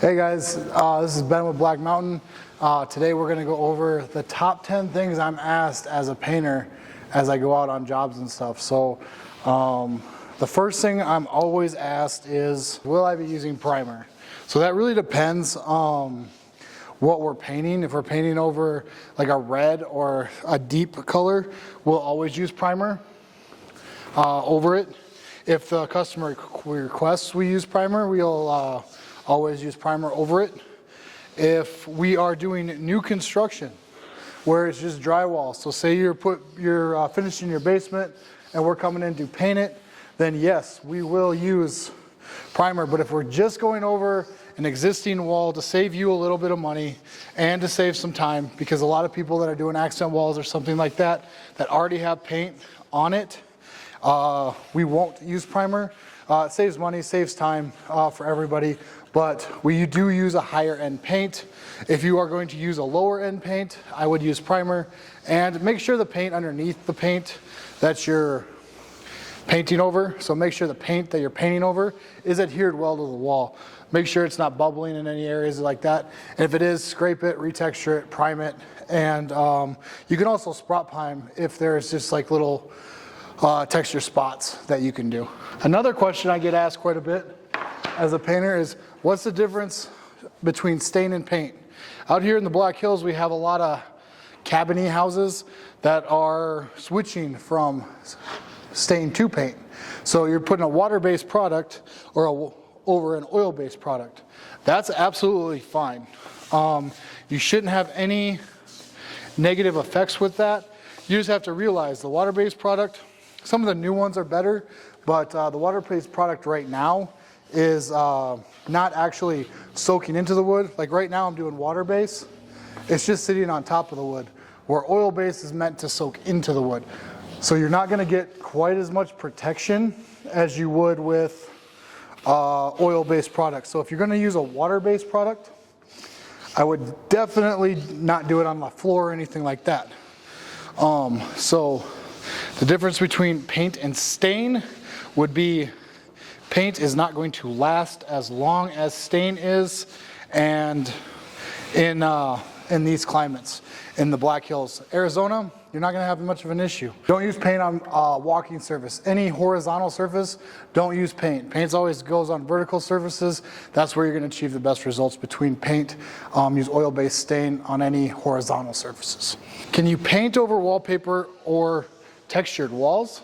Hey guys, this is Ben with Black Mountain. Today we're going to go over the top 10 things I'm asked as a painter as I go out on jobs and stuff. So the first thing I'm always asked is, will I be using primer? So that really depends on what we're painting. If we're painting over like a red or a deep color, we'll always use primer over it. If the customer requests we use primer, we'll always use primer over it. If we are doing new construction where it's just drywall, so say you're finishing your basement and we're coming in to paint it, then yes, we will use primer. But if we're just going over an existing wall to save you a little bit of money and to save some time, because a lot of people that are doing accent walls or something like that already have paint on it, we won't use primer. It saves money, saves time for everybody, but we do use a higher end paint. If you are going to use a lower end paint, I would use primer, and make sure the paint underneath the paint that you're painting over, so make sure the paint that you're painting over is adhered well to the wall. Make sure it's not bubbling in any areas like that, and if it is, scrape it, retexture it, prime it, and you can also spot prime if there's just like little texture spots that you can do. Another question I get asked quite a bit as a painter is, what's the difference between stain and paint? Out here in the Black Hills, we have a lot of cabiny houses that are switching from stain to paint. So you're putting a water-based product over an oil-based product. That's absolutely fine. You shouldn't have any negative effects with that. You just have to realize the water-based product, some of the new ones are better, but the water-based product right now is not actually soaking into the wood. Like right now I'm doing water-based. It's just sitting on top of the wood, where oil-based is meant to soak into the wood. So you're not gonna get quite as much protection as you would with oil-based products. So if you're gonna use a water-based product, I would definitely not do it on the floor or anything like that. So the difference between paint and stain would be paint is not going to last as long as stain is, and in these climates, in the Black Hills. Arizona, you're not gonna have much of an issue. Don't use paint on walking surface. Any horizontal surface, don't use paint. Paint always goes on vertical surfaces. That's where you're gonna achieve the best results between paint. Use oil-based stain on any horizontal surfaces. Can you paint over wallpaper or textured walls?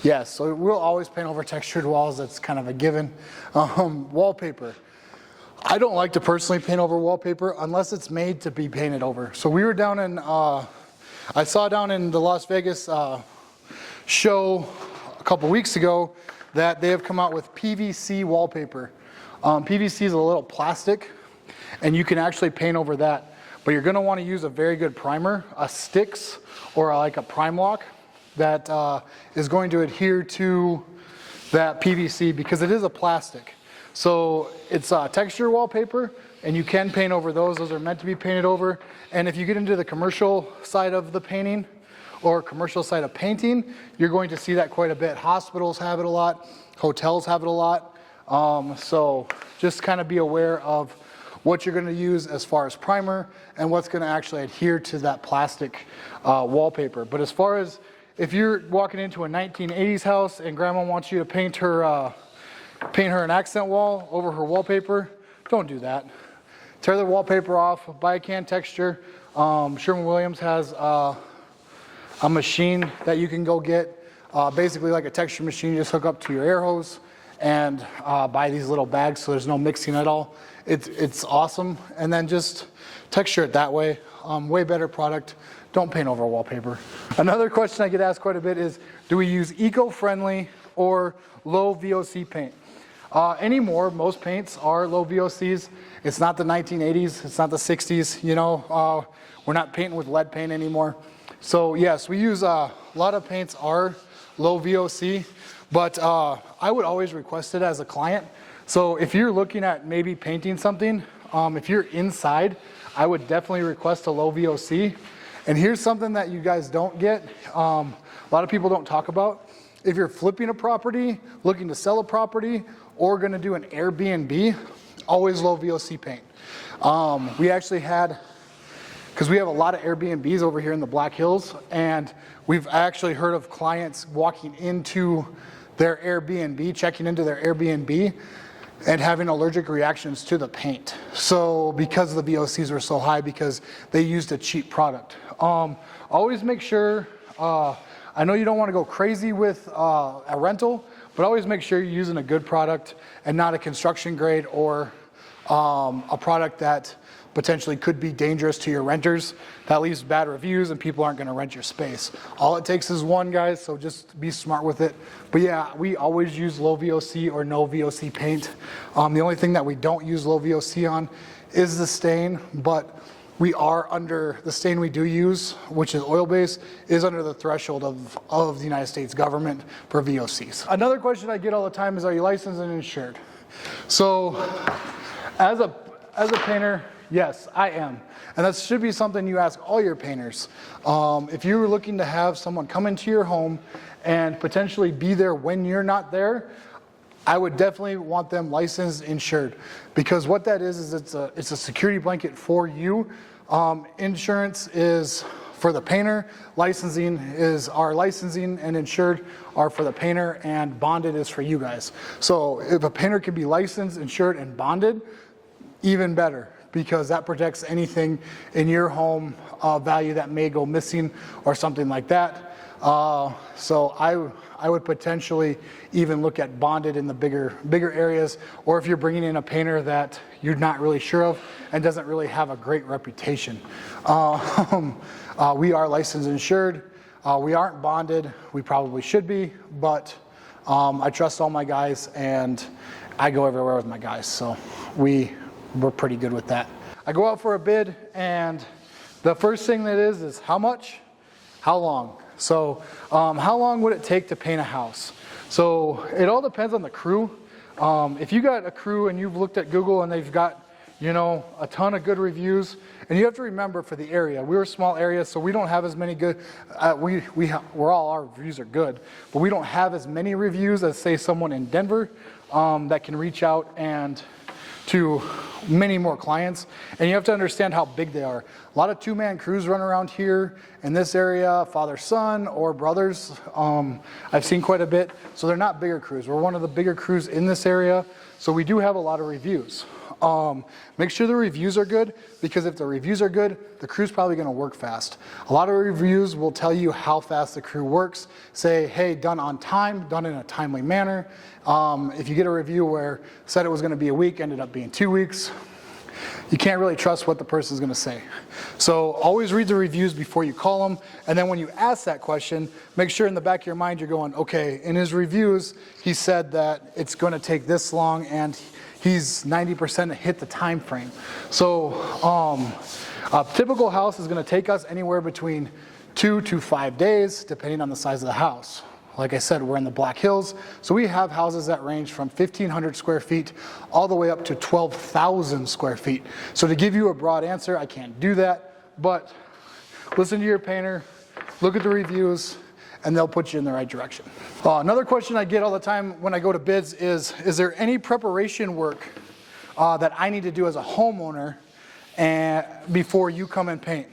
Yes, so we'll always paint over textured walls. That's kind of a given. Wallpaper. I don't like to personally paint over wallpaper unless it's made to be painted over. So we were down in, I saw down in the Las Vegas show a couple weeks ago that they have come out with PVC wallpaper. PVC is a little plastic, and you can actually paint over that. But you're gonna wanna use a very good primer, a Stix or like a Primalock that is going to adhere to that PVC, because it is a plastic. So it's texture wallpaper, and you can paint over those. Those are meant to be painted over. And if you get into the commercial side of the painting or commercial side of painting, you're going to see that quite a bit. Hospitals have it a lot, hotels have it a lot. So just kind of be aware of what you're going to use as far as primer and what's going to actually adhere to that plastic wallpaper. But as far as if you're walking into a 1980s house and grandma wants you to paint her an accent wall over her wallpaper, don't do that. Tear the wallpaper off, buy a can texture. Sherwin-Williams has a machine that you can go get, basically like a texture machine. You just hook up to your air hose and buy these little bags so there's no mixing at all. It's awesome, and then just texture it that way. Way better product. Don't paint over wallpaper. Another question I get asked quite a bit is, do we use eco-friendly or low VOC paint? Anymore, most paints are low VOCs. It's not the 1980s, it's not the 60s, you know. We're not painting with lead paint anymore. So yes, we use a lot of paints are low VOC, but I would always request it as a client. So if you're looking at maybe painting something, if you're inside, I would definitely request a low VOC. And here's something that you guys don't get, a lot of people don't talk about. If you're flipping a property, looking to sell a property, or gonna do an Airbnb, always low VOC paint. We actually had, because we have a lot of Airbnbs over here in the Black Hills, and we've actually heard of clients walking into their Airbnb, checking into their Airbnb, and having allergic reactions to the paint. So because the VOCs were so high, because they used a cheap product. Always make sure, I know you don't want to go crazy with a rental, but always make sure you're using a good product and not a construction grade or a product that potentially could be dangerous to your renters. That leaves bad reviews and people aren't gonna rent your space. All it takes is one, guys, so just be smart with it. But yeah, we always use low VOC or no VOC paint. The only thing that we don't use low VOC on is the stain, but we are under, the stain we do use, which is oil-based, is under the threshold of the United States government for VOCs. Another question I get all the time is, are you licensed and insured? So as a painter, yes, I am. And that should be something you ask all your painters. If you're looking to have someone come into your home and potentially be there when you're not there, I would definitely want them licensed, insured, because what that is it's a security blanket for you. Insurance is for the painter, licensing and insured are for the painter, and bonded is for you guys. So if a painter can be licensed, insured, and bonded, even better, because that protects anything in your home value that may go missing or something like that. So I would potentially even look at bonded in the bigger areas, or if you're bringing in a painter that you're not really sure of and doesn't really have a great reputation. We are licensed and insured. We aren't bonded. We probably should be, but I trust all my guys and I go everywhere with my guys, so we're pretty good with that. I go out for a bid, and the first thing that is how much, how long. So how long would it take to paint a house? So it all depends on the crew. If you got a crew and you've looked at Google and they've got, a ton of good reviews, and you have to remember for the area, we're a small area, so we don't have as many good, our reviews are good, but we don't have as many reviews as say someone in Denver that can reach out and to many more clients, and you have to understand how big they are. A lot of two-man crews run around here in this area, father-son or brothers. I've seen quite a bit, so they're not bigger crews. We're one of the bigger crews in this area, so we do have a lot of reviews. Make sure the reviews are good, because if the reviews are good, the crew's probably going to work fast. A lot of reviews will tell you how fast the crew works. Say, hey, done on time, done in a timely manner. If you get a review where said it was going to be a week, ended up being 2 weeks, you can't really trust what the person's going to say. So always read the reviews before you call them, and then when you ask that question, make sure in the back of your mind you're going, okay, in his reviews, he said that it's going to take this long, and he's 90% hit the time frame. So a typical house is going to take us anywhere between 2 to 5 days, depending on the size of the house. Like I said, we're in the Black Hills, so we have houses that range from 1,500 square feet all the way up to 12,000 square feet. So to give you a broad answer, I can't do that, but listen to your painter, look at the reviews, and they'll put you in the right direction. Another question I get all the time when I go to bids is there any preparation work that I need to do as a homeowner before you come and paint?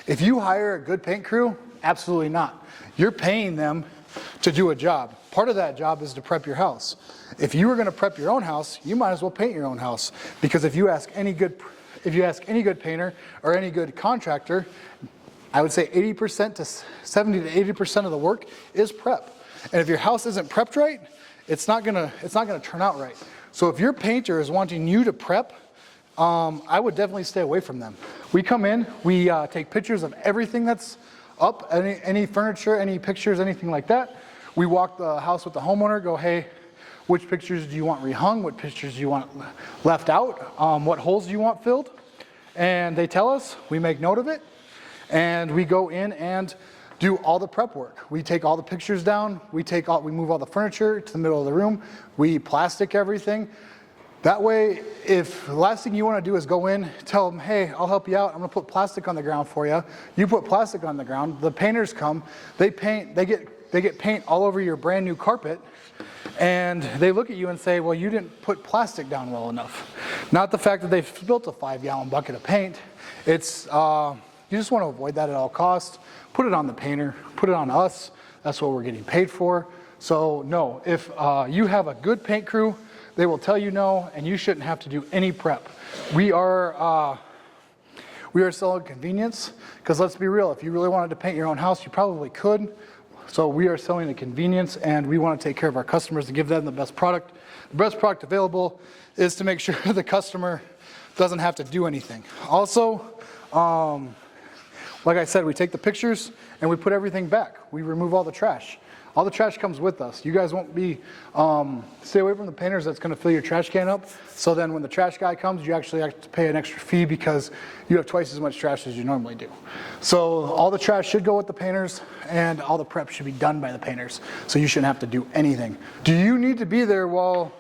If you hire a good paint crew, absolutely not. You're paying them to do a job. Part of that job is to prep your house. If you were going to prep your own house, you might as well paint your own house, because if you ask any good painter or any good contractor, I would say 80% to 70 to 80% of the work is prep. And if your house isn't prepped right, it's not gonna turn out right. So if your painter is wanting you to prep, I would definitely stay away from them. We come in, we take pictures of everything that's up, any furniture, any pictures, anything like that. We walk the house with the homeowner, go, hey, which pictures do you want rehung? What pictures do you want left out? What holes do you want filled? And they tell us, we make note of it, and we go in and do all the prep work. We take all the pictures down, we move all the furniture to the middle of the room, we plastic everything. That way, if the last thing you want to do is go in, tell them, hey, I'll help you out, I'm going to put plastic on the ground for you. You put plastic on the ground, the painters come, they paint, they get paint all over your brand new carpet, and they look at you and say, well, you didn't put plastic down well enough. Not the fact that they've spilled a 5-gallon bucket of paint. It's, you just want to avoid that at all costs. Put it on the painter, put it on us. That's what we're getting paid for. So no, if you have a good paint crew, they will tell you no, and you shouldn't have to do any prep. We are selling convenience, because let's be real, if you really wanted to paint your own house, you probably could. So we are selling a convenience, and we want to take care of our customers to give them the best product. The best product available is to make sure the customer doesn't have to do anything. Also, like I said, we take the pictures and we put everything back. We remove all the trash. All the trash comes with us. You guys won't be, stay away from the painters that's going to fill your trash can up. So then when the trash guy comes, you actually have to pay an extra fee because you have twice as much trash as you normally do. So all the trash should go with the painters, and all the prep should be done by the painters. So you shouldn't have to do anything. Do you need to be there while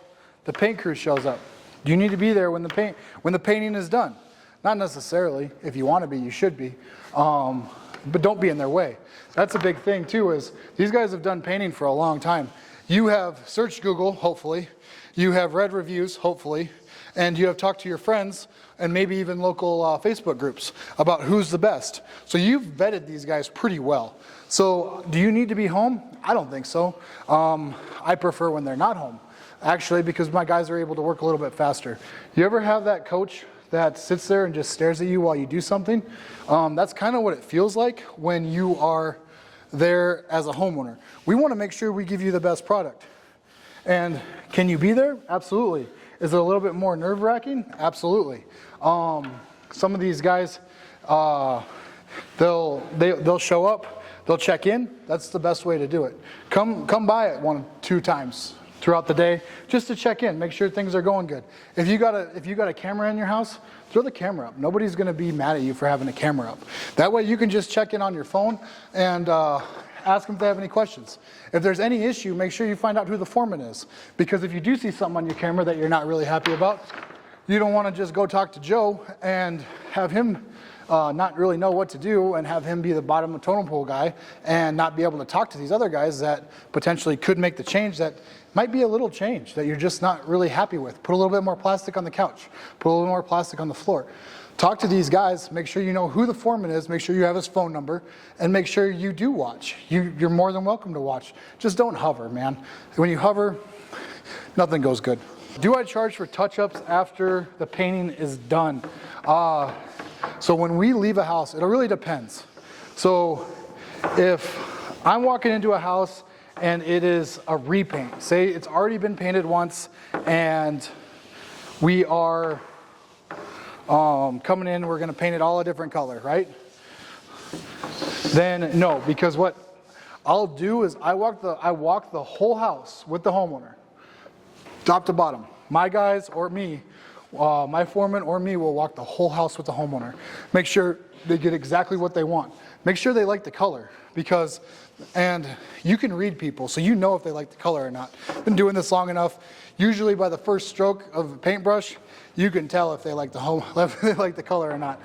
the paint crew shows up? Do you need to be there when the painting is done? Not necessarily. If you want to be, you should be. But don't be in their way. That's a big thing too, is these guys have done painting for a long time. You have searched Google, hopefully. You have read reviews, hopefully. And you have talked to your friends and maybe even local Facebook groups about who's the best. So you've vetted these guys pretty well. So do you need to be home? I don't think so. I prefer when they're not home, actually, because my guys are able to work a little bit faster. You ever have that coach that sits there and just stares at you while you do something? That's kind of what it feels like when you are there as a homeowner. We want to make sure we give you the best product. And can you be there? Absolutely. Is it a little bit more nerve-wracking? Absolutely. Some of these guys, they'll show up, they'll check in. That's the best way to do it. Come by it 1-2 times throughout the day just to check in, make sure things are going good. If you got a camera in your house, throw the camera up. Nobody's going to be mad at you for having a camera up. That way you can just check in on your phone and ask them if they have any questions. If there's any issue, make sure you find out who the foreman is, because if you do see something on your camera that you're not really happy about, you don't want to just go talk to Joe and have him not really know what to do and have him be the bottom of the totem pole guy and not be able to talk to these other guys that potentially could make the change that might be a little change that you're just not really happy with. Put a little bit more plastic on the couch. Put a little more plastic on the floor. Talk to these guys. Make sure you know who the foreman is. Make sure you have his phone number. And make sure you do watch. You're more than welcome to watch. Just don't hover, man. When you hover, nothing goes good. Do I charge for touch-ups after the painting is done? So when we leave a house, it really depends. So if I'm walking into a house and it is a repaint, say it's already been painted once and we are coming in, we're going to paint it all a different color, right? Then no, because what I'll do is I walk the whole house with the homeowner, top to bottom. My guys or me, my foreman or me will walk the whole house with the homeowner. Make sure they get exactly what they want. Make sure they like the color, and you can read people, so you know if they like the color or not. Been doing this long enough. Usually by the first stroke of a paintbrush, you can tell if they like the color or not.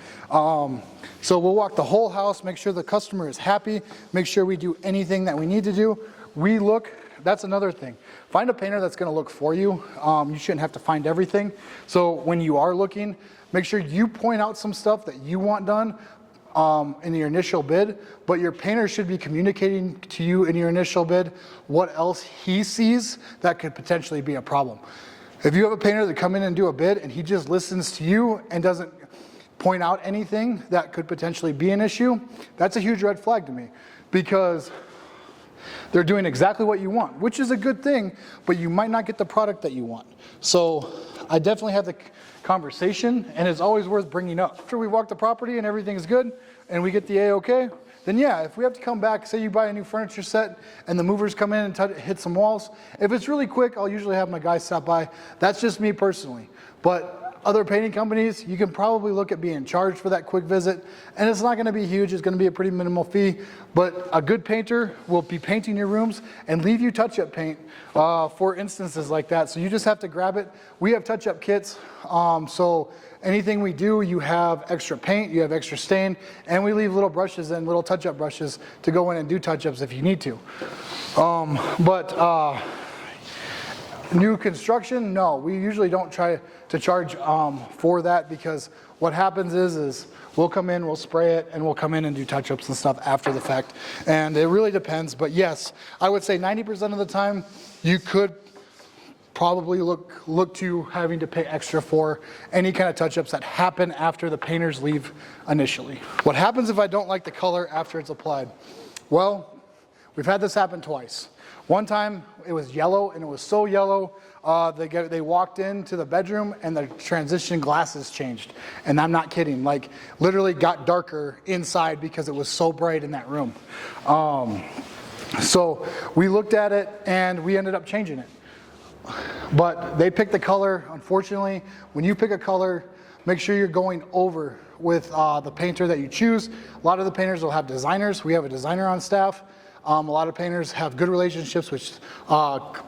So we'll walk the whole house, make sure the customer is happy, make sure we do anything that we need to do. We look. That's another thing. Find a painter that's going to look for you. You shouldn't have to find everything. So when you are looking, make sure you point out some stuff that you want done in your initial bid, but your painter should be communicating to you in your initial bid what else he sees that could potentially be a problem. If you have a painter that come in and do a bid and he just listens to you and doesn't point out anything that could potentially be an issue, that's a huge red flag to me, because they're doing exactly what you want, which is a good thing, but you might not get the product that you want. So I definitely have the conversation, and it's always worth bringing up. After we walk the property and everything's good and we get the A-OK, then yeah, if we have to come back, say you buy a new furniture set and the movers come in and hit some walls, if it's really quick, I'll usually have my guys stop by. That's just me personally. But other painting companies, you can probably look at being charged for that quick visit, and it's not going to be huge. It's going to be a pretty minimal fee, but a good painter will be painting your rooms and leave you touch-up paint for instances like that. So you just have to grab it. We have touch-up kits, so anything we do, you have extra paint, you have extra stain, and we leave little brushes and little touch-up brushes to go in and do touch-ups if you need to. New construction, no, we usually don't try to charge for that, because what happens is we'll come in, we'll spray it, and we'll come in and do touch-ups and stuff after the fact. And it really depends, but yes, I would say 90% of the time you could probably look to having to pay extra for any kind of touch-ups that happen after the painters leave initially. What happens if I don't like the color after it's applied? Well, we've had this happen twice. One time it was yellow, and it was so yellow, they walked into the bedroom and the transition glasses changed. And I'm not kidding, like literally got darker inside because it was so bright in that room. So we looked at it and we ended up changing it. But they picked the color. Unfortunately, when you pick a color, make sure you're going over with the painter that you choose. A lot of the painters will have designers. We have a designer on staff. A lot of painters have good relationships with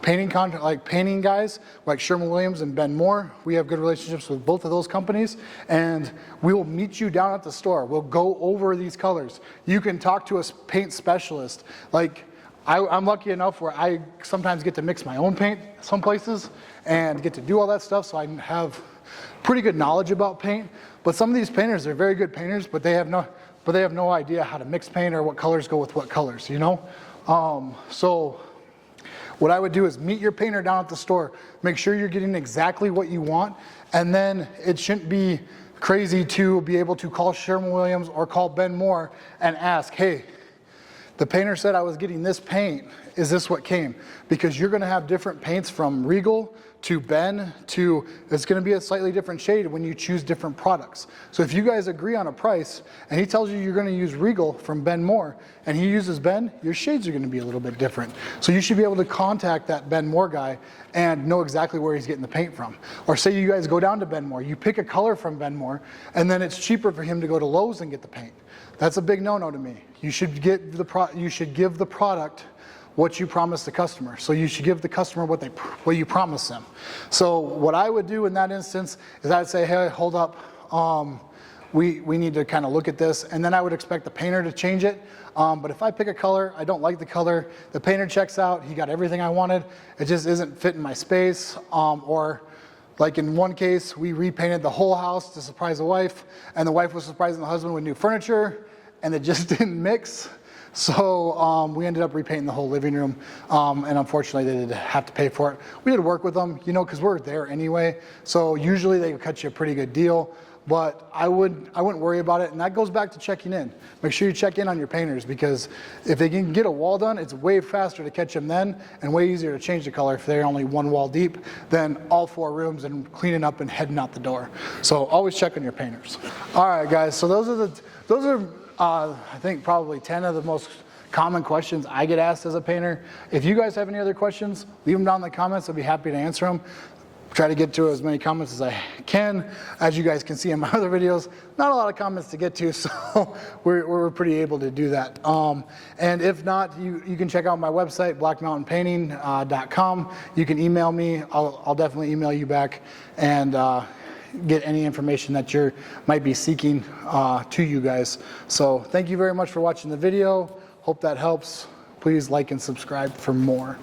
painting guys like Sherwin-Williams and Ben Moore. We have good relationships with both of those companies, and we will meet you down at the store. We'll go over these colors. You can talk to a paint specialist. Like, I'm lucky enough where I sometimes get to mix my own paint some places and get to do all that stuff, so I have pretty good knowledge about paint. But some of these painters are very good painters, but they have no idea how to mix paint or what colors go with what colors, you know? So what I would do is meet your painter down at the store, make sure you're getting exactly what you want, and then it shouldn't be crazy to be able to call Sherwin-Williams or call Ben Moore and ask, hey, the painter said I was getting this paint. Is this what came? Because you're going to have different paints from Regal to Ben to, it's going to be a slightly different shade when you choose different products. So if you guys agree on a price and he tells you you're going to use Regal from Ben Moore and he uses Ben, your shades are going to be a little bit different. So you should be able to contact that Ben Moore guy and know exactly where he's getting the paint from. Or say you guys go down to Ben Moore, you pick a color from Ben Moore, and then it's cheaper for him to go to Lowe's and get the paint. That's a big no-no to me. You should give the product what you promise the customer. So you should give the customer what you promise them. So what I would do in that instance is I'd say, hey, hold up, we need to kind of look at this, and then I would expect the painter to change it. But if I pick a color, I don't like the color, the painter checks out, he got everything I wanted, it just isn't fitting my space, or like in one case, we repainted the whole house to surprise the wife, and the wife was surprising the husband with new furniture, and it just didn't mix. So we ended up repainting the whole living room, and unfortunately they did have to pay for it. We did work with them, you know, because we're there anyway. So usually they would cut you a pretty good deal, but I wouldn't worry about it. And that goes back to checking in. Make sure you check in on your painters, because if they can get a wall done, it's way faster to catch them then and way easier to change the color if they're only one wall deep than all 4 rooms and cleaning up and heading out the door. So always check on your painters. All right, guys. So those are I think probably 10 of the most common questions I get asked as a painter. If you guys have any other questions, leave them down in the comments. I'll be happy to answer them. Try to get to as many comments as I can. As you guys can see in my other videos, not a lot of comments to get to, so we're pretty able to do that. And if not, you can check out my website, blackmountainpainting.com. You can email me. I'll definitely email you back and get any information that you might be seeking to you guys. So thank you very much for watching the video. Hope that helps. Please like and subscribe for more.